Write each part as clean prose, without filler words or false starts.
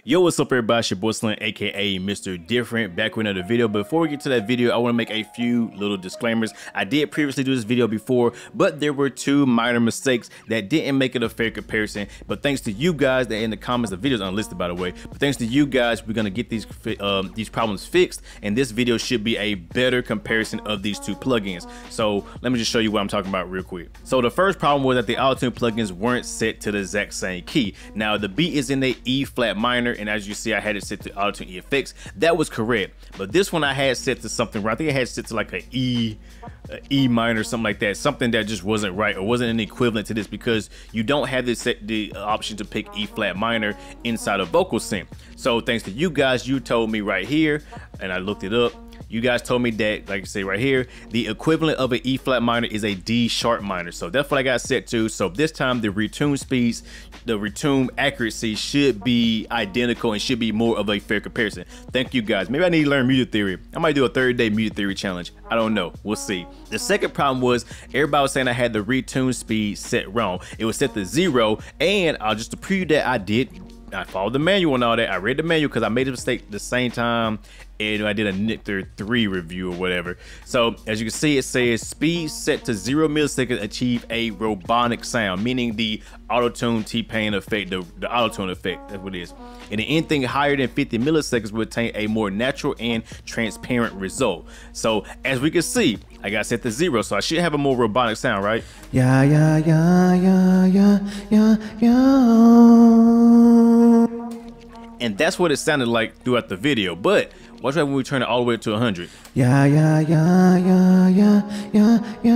Yo, what's up everybody, it's your boy Slim, aka Mr. Different, back with another video. Before we get to that video, I want to make a few little disclaimers. I did previously do this video before, but there were two minor mistakes that didn't make it a fair comparison. But thanks to you guys, that in the comments, the video's unlisted by the way, but thanks to you guys, we're gonna get these problems fixed, and this video should be a better comparison of these two plugins. So let me just show you what I'm talking about real quick. So the first problem was that the Autotune plugins weren't set to the exact same key. Now the beat is in the E flat minor, and as you see, I had it set to Autotune EFX. That was correct, but this one I had set to something right. I think I had it set to like a E minor, something like that, something that just wasn't right or wasn't an equivalent to this, because you don't have this the option to pick E flat minor inside of VocalSynth. So thanks to you guys, you told me right here, and I looked it up. You guys told me that, like I say right here, the equivalent of an E flat minor is a D sharp minor. So that's what I got set to. So this time the retune speeds, the retune accuracy should be identical and should be more of a fair comparison. Thank you guys. Maybe I need to learn music theory. I might do a 30-day music theory challenge. I don't know. We'll see. The second problem was everybody was saying I had the retune speed set wrong. It was set to 0, and I'll just to prove that I followed the manual and all that. I read the manual because I made a mistake the same time and I did a Nectar 3 review or whatever. So as you can see, it says speed set to 0 milliseconds achieve a robotic sound, meaning the Autotune T-Pain effect, the Autotune effect, that's what it is. And anything higher than 50 milliseconds will attain a more natural and transparent result. So as we can see, I got set to 0, so I should have a more robotic sound, right? Yeah, yeah, yeah, yeah, yeah, yeah, yeah. And that's what it sounded like throughout the video, but watch out when we turn it all the way to 100. Yeah, yeah, yeah, yeah, yeah, yeah, yeah.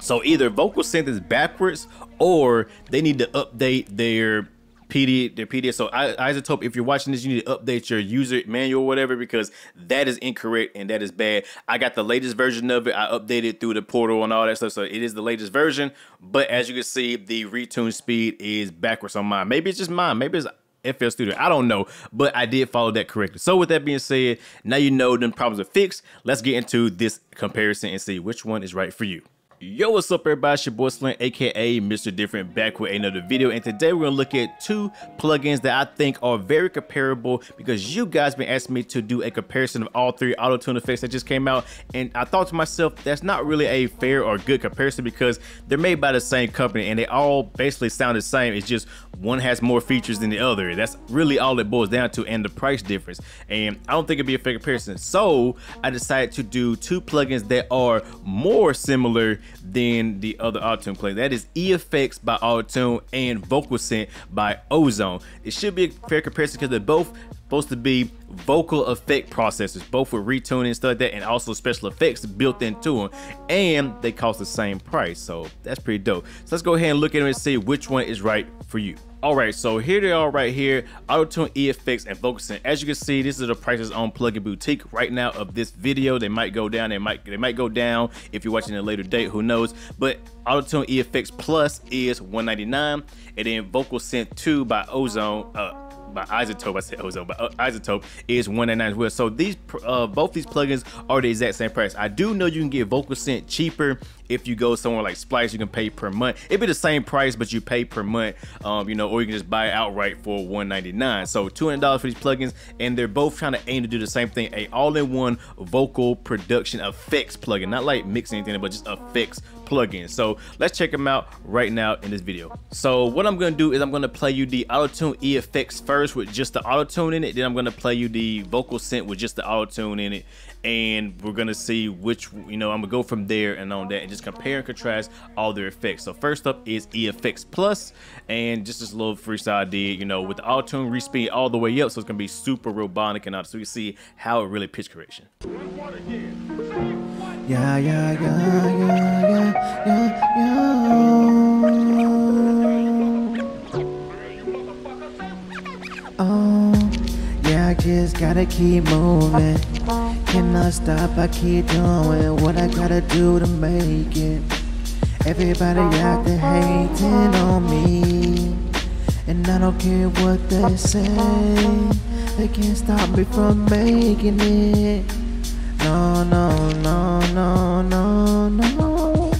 So either VocalSynth is backwards, or they need to update their PDF. So Izotope, if you're watching this, you need to update your user manual or whatever, because that is incorrect and that is bad. I got the latest version of it. I updated through the portal and all that stuff, so it is the latest version. But as you can see, the retune speed is backwards on mine. Maybe it's just mine. Maybe it's FL Studio. I don't know, but I did follow that correctly. So with that being said, now you know them problems are fixed. Let's get into this comparison and see which one is right for you. Yo, what's up everybody, it's your boy Slim, aka Mr. Different, back with another video, and today we're gonna look at two plugins that I think are very comparable, because you guys been asking me to do a comparison of all three Autotune effects that just came out, and I thought to myself, that's not really a fair or good comparison, because they're made by the same company and they all basically sound the same. It's just one has more features than the other. That's really all it boils down to, and the price difference, and I don't think it'd be a fair comparison. So I decided to do two plugins that are more similar than the other Autotune plugin. That is EFX by Autotune and VocalSynth by Ozone. It should be a fair comparison because they're both supposed to be vocal effect processors, both with retuning and stuff like that, and also special effects built into them, and they cost the same price, so that's pretty dope. So let's go ahead and look at them and see which one is right for you. All right, so here they are right here, Autotune EFX and VocalSynth. As you can see, this is the prices on Plugin Boutique right now of this video. They might go down, they might go down if you're watching at a later date, who knows. But Autotune EFX Plus is $199, and then VocalSynth 2 by Ozone, by Izotope, I said Ozone, but Izotope is $199 as well. So these both these plugins are the exact same price. I do know you can get VocalSynth cheaper if you go somewhere like Splice. You can pay per month. It'd be the same price, but you pay per month, you know, or you can just buy it outright for $199. So $200 for these plugins, and they're both trying to aim to do the same thing, a all-in-one vocal production effects plugin, not like mixing anything, but just effects plugin. So let's check them out right now in this video. So what I'm gonna do is I'm gonna play you the Autotune EFX first with just the Autotune in it, then I'm gonna play you the VocalSynth with just the Autotune in it, and we're gonna see which, you know, I'm gonna go from there and on that and just compare and contrast all their effects. So first up is EFX Plus, and just this little freestyle I did, you know, with the Autotune respeed all the way up, so it's gonna be super robotic and all, so you see how it really pitch correction. Yeah, yeah, yeah, yeah, yeah, yeah, yeah. Oh, yeah, I just gotta keep moving. Cannot stop, I keep doing what I gotta do to make it. Everybody acting hating on me, and I don't care what they say. They can't stop me from making it. No, no, no, no, no, no.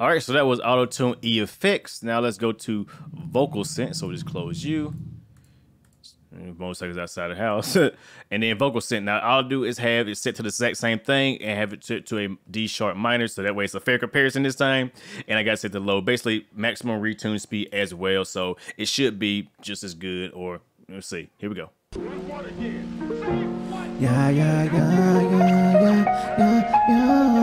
All right, so that was Autotune EFX. Now let's go to VocalSynth. So we'll just close you. Most seconds outside the house. And then VocalSynth. Now all I'll do is have it set to the exact same thing and have it to a D sharp minor. So that way it's a fair comparison this time. And I got to set the low, basically maximum retune speed as well. So it should be just as good, or let's see. Here we go. Yeah, yeah, yeah, yeah, yeah, yeah.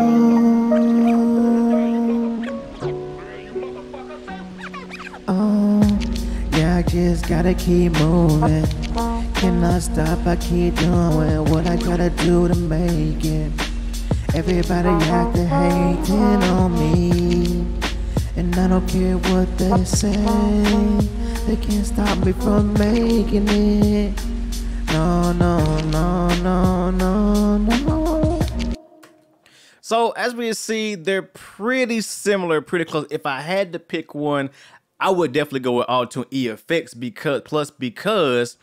Oh, yeah, I just gotta keep moving. Cannot stop, I keep doing what I gotta do to make it. Everybody acting hating on me, and I don't care what they say. They can't stop me from making it. No, no, no, no, no, no. So as we see, they're pretty similar, pretty close. If I had to pick one, I would definitely go with Autotune EFX because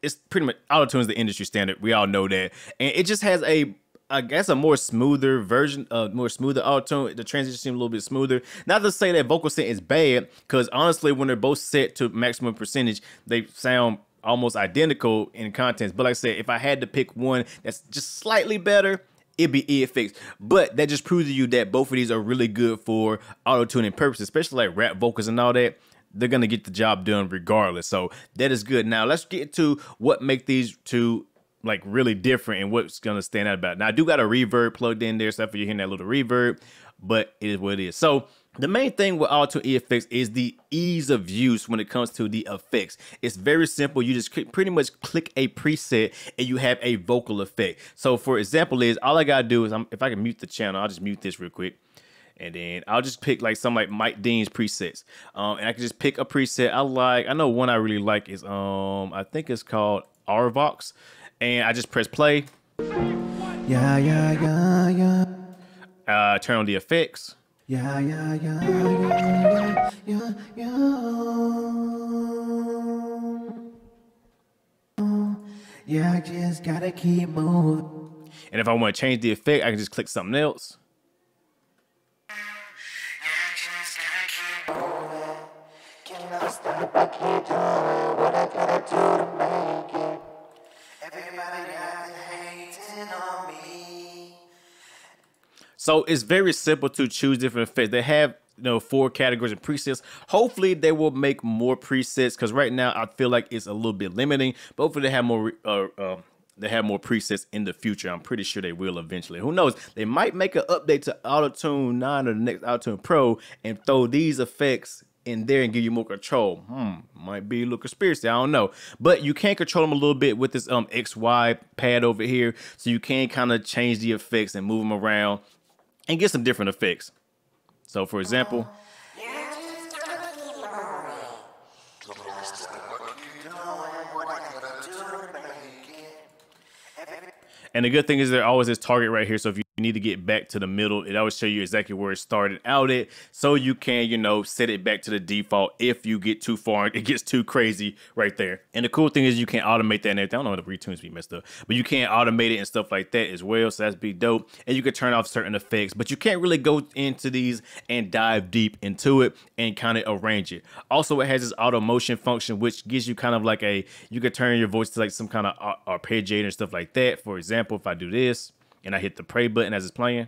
it's pretty much Autotune is the industry standard. We all know that, and it just has I guess a more smoother version, more smoother Autotune. The transition seems a little bit smoother. Not to say that VocalSynth is bad, because honestly, when they're both set to maximum percentage, they sound almost identical in contents. But like I said, if I had to pick one that's just slightly better, it'd be EFX. But that just proves to you that both of these are really good for auto-tuning purposes, especially like rap vocals and all that. They're gonna get the job done regardless. So that is good. Now let's get to what make these two like really different and what's gonna stand out about it. Now I do got a reverb plugged in there, so if you're hearing that little reverb, but it is what it is. So the main thing with Autotune EFX is the ease of use when it comes to the effects. It's very simple. You just pretty much click a preset and you have a vocal effect. So for example is, all I gotta do is, if I can mute the channel, I'll just mute this real quick. And then I'll just pick like some like Mike Dean's presets. And I can just pick a preset I like. I know one I really like is, I think it's called RVox. And I just press play. Yeah, yeah, yeah, yeah. Turn on the effects. Yeah, yeah, yeah, yeah, yeah, yeah. Yeah, I just gotta keep moving. And if I want to change the effect, I can just click something else. Stop, I keep doing what I gotta do to make it. Everybody got hating on me. So it's very simple to choose different effects. They have, 4 categories of presets. Hopefully they will make more presets, because right now I feel like it's a little bit limiting. But hopefully they have more presets in the future. I'm pretty sure they will eventually. Who knows? They might make an update to Autotune 9 or the next Autotune Pro and throw these effects in there and give you more control. Might be a little conspiracy, I don't know. But you can control them a little bit with this XY pad over here. So you can kind of change the effects and move them around and get some different effects. So for example, and the good thing is there always is target right here. So if you need to get back to the middle, it always show you exactly where it started out at. So you can, set it back to the default if you get too far. It gets too crazy right there. And the cool thing is you can automate that and everything. I don't know, the retunes be messed up, but you can automate it and stuff like that as well. So that's be dope. And you can turn off certain effects, but you can't really go into these and dive deep into it and kind of arrange it. Also, it has this auto motion function, which gives you kind of like you can turn your voice to like some kind of arpeggiator and stuff like that. For example, if I do this and I hit the play button as it's playing.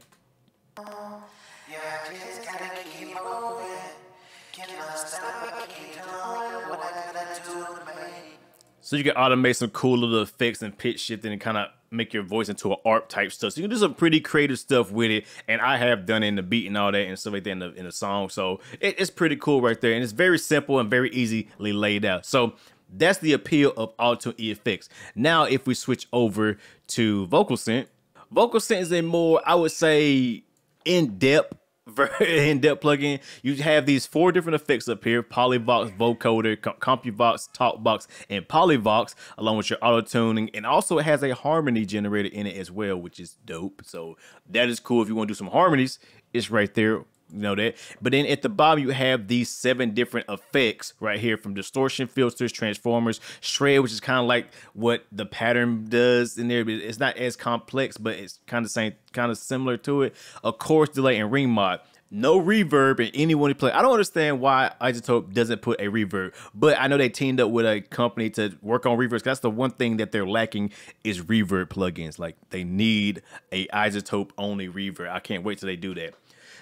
So you can automate some cool little effects and pitch shifting and kind of make your voice into an ARP type stuff. So you can do some pretty creative stuff with it. And I have done it in the beat and all that and stuff like that in the song. So it's pretty cool right there. And it's very simple and very easily laid out. So that's the appeal of Autotune EFX. Now, if we switch over to VocalSynth, VocalSynth is a more, I would say, in-depth plugin. You have these 4 different effects up here: Polyvox, Vocoder, CompuVox, Talkbox, and Polyvox, along with your auto-tuning. And also it has a harmony generator in it as well, which is dope. So that is cool. If you want to do some harmonies, it's right there. You know that. But then at the bottom, you have these 7 different effects right here, from distortion, filters, transformers, shred, which is kind of like what the pattern does in there. It's not as complex, but it's kind of similar to it. A chorus delay and ring mod. no reverb in anyone you play. I don't understand why Izotope doesn't put a reverb, but I know they teamed up with a company to work on reverbs. That's the one thing that they're lacking is reverb plugins. Like they need a Izotope only reverb. I can't wait till they do that.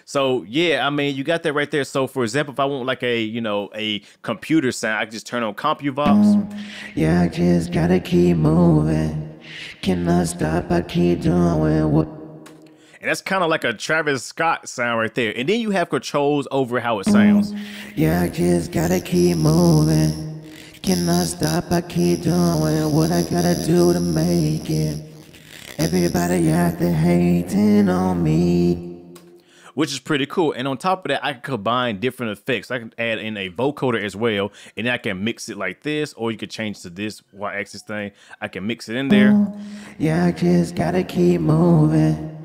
So yeah, I mean, you got that right there. So for example, if I want like a, you know, a computer sound, I can just turn on CompuVox. Yeah, I just gotta keep moving. Cannot stop, I keep doing what. And that's kind of like a Travis Scott sound right there. And then you have controls over how it sounds. Yeah, I just gotta keep moving. Cannot stop, I keep doing what I gotta do to make it. Everybody out there hating on me. Which is pretty cool. And on top of that, I can combine different effects. I can add in a vocoder as well. And then I can mix it like this, or you could change to this Y-axis thing. I can mix it in there. Yeah, I just gotta keep moving.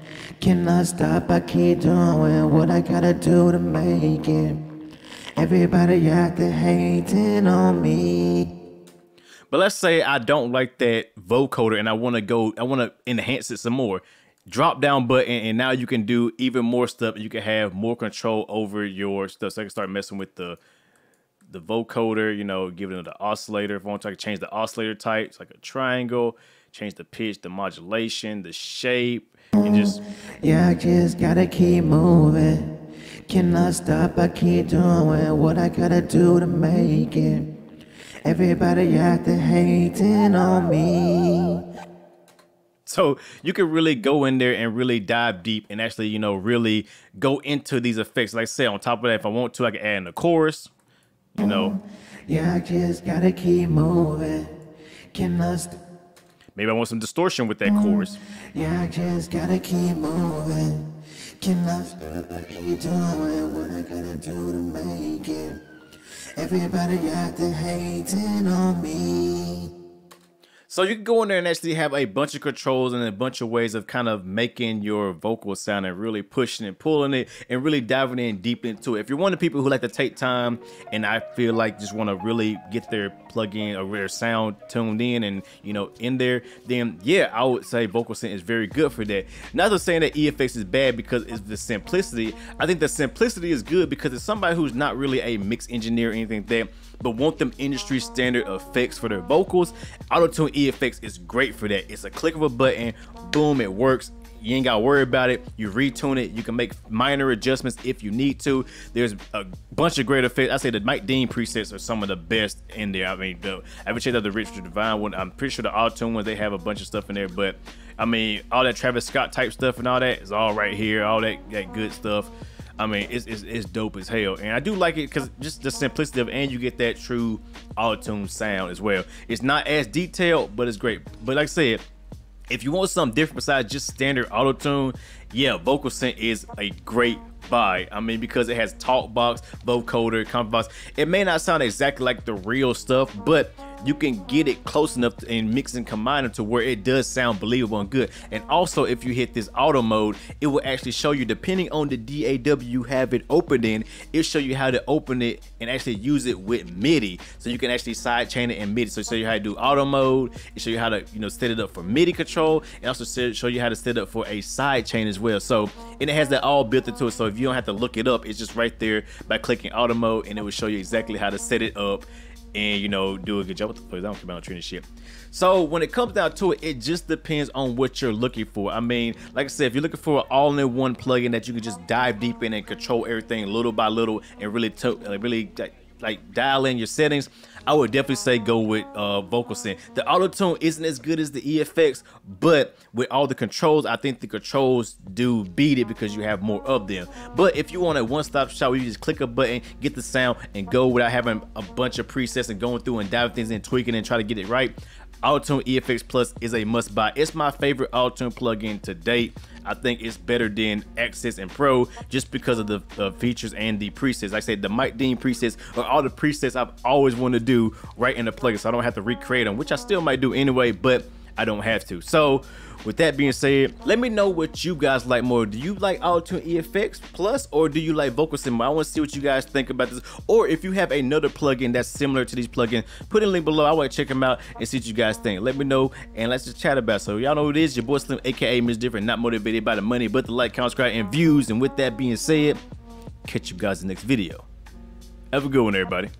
Cannot stop, I keep doing what I gotta do to make it. Everybody out there hating on me. But let's say I don't like that vocoder and I want to enhance it some more. Drop down button, and now you can do even more stuff. You can have more control over your stuff. So I can start messing with the vocoder, you know, give it the oscillator. If I want to, I can change the oscillator type. It's like a triangle. Change the pitch, the modulation, the shape, and just... Yeah, I just gotta keep moving. Cannot stop, I keep doing what I gotta do to make it. Everybody out there hating on me. So you can really go in there and really dive deep and actually, you know, really go into these effects. Like I said, on top of that, if I want to, I can add in the chorus, you know. Yeah, I just gotta keep moving. Cannot stop. Maybe I want some distortion with that chorus. Yeah, I just gotta keep moving. Cannot stop, I keep doing what I gotta do to make it. Everybody out there hating on me. So you can go in there and actually have a bunch of controls and a bunch of ways of kind of making your vocal sound and really pushing and pulling it and really diving in deep into it. If you're one of the people who like to take time and I feel like just want to really get their plug-in or their sound tuned in and, you know, in there, then yeah, I would say VocalSynth is very good for that. Not to saying that EFX is bad because it's the simplicity. I think the simplicity is good because it's somebody who's not really a mix engineer or anything like that, but want them industry standard effects for their vocals. Autotune EFX is great for that. It's a click of a button, boom, it works. You ain't gotta worry about it. You retune it. You can make minor adjustments if you need to. There's a bunch of great effects. I say the Mike Dean presets are some of the best in there. I mean, I haven't checked out the Richard Divine one. I'm pretty sure the Autotune ones, they have a bunch of stuff in there, but I mean, all that Travis Scott type stuff and all that is all right here. All that good stuff. I mean, it's dope as hell, and I do like it because just the simplicity of it, and you get that true Autotune sound as well. It's not as detailed, but it's great. But like I said, if you want something different besides just standard Autotune, yeah, VocalSynth is a great buy. I mean, because it has talkbox, vocoder, CompuVox. It may not sound exactly like the real stuff, but you can get it close enough and mix and combine it to where it does sound believable and good. And also, if you hit this auto mode, it will actually show you, depending on the DAW you have it opened in, it'll show you how to open it and actually use it with MIDI. So you can actually sidechain it in MIDI. So it show you how to do auto mode. It show you how to, you know, set it up for MIDI control, and also show you how to set it up for a sidechain as well. So, and it has that all built into it. So if you don't have to look it up, it's just right there by clicking auto mode, and it will show you exactly how to set it up and, you know, do a good job with the fuck. I don't care about training shit. So when it comes down to it, it just depends on what you're looking for. I mean, like I said, if you're looking for an all-in-one plugin that you can just dive deep in and control everything little by little and really like dial in your settings, I would definitely say go with VocalSynth. The Autotune isn't as good as the EFX, but with all the controls, I think the controls do beat it because you have more of them. But if you want a one-stop shop where you just click a button, get the sound, and go without having a bunch of presets and going through and diving things in, tweaking and try to get it right, Autotune EFX Plus is a must buy. It's my favorite Autotune plugin to date. I think it's better than Access and Pro just because of the features and the presets. Like I said, the Mike Dean presets are all the presets I've always wanted to do right in the plugin, so I don't have to recreate them, which I still might do anyway, but I don't have to. So with that being said, let me know what you guys like more. Do you like Autotune EFX Plus, or do you like VocalSynth? I want to see what you guys think about this, or if you have another plugin that's similar to these plugins, put in a link below. I want to check them out and see what you guys think. Let me know, and let's just chat about it. So y'all know who it is, your boy Slim, aka Mr. Different, not motivated by the money, but the like, count, subscribe, and views. And with that being said, catch you guys in the next video. Have a good one, everybody.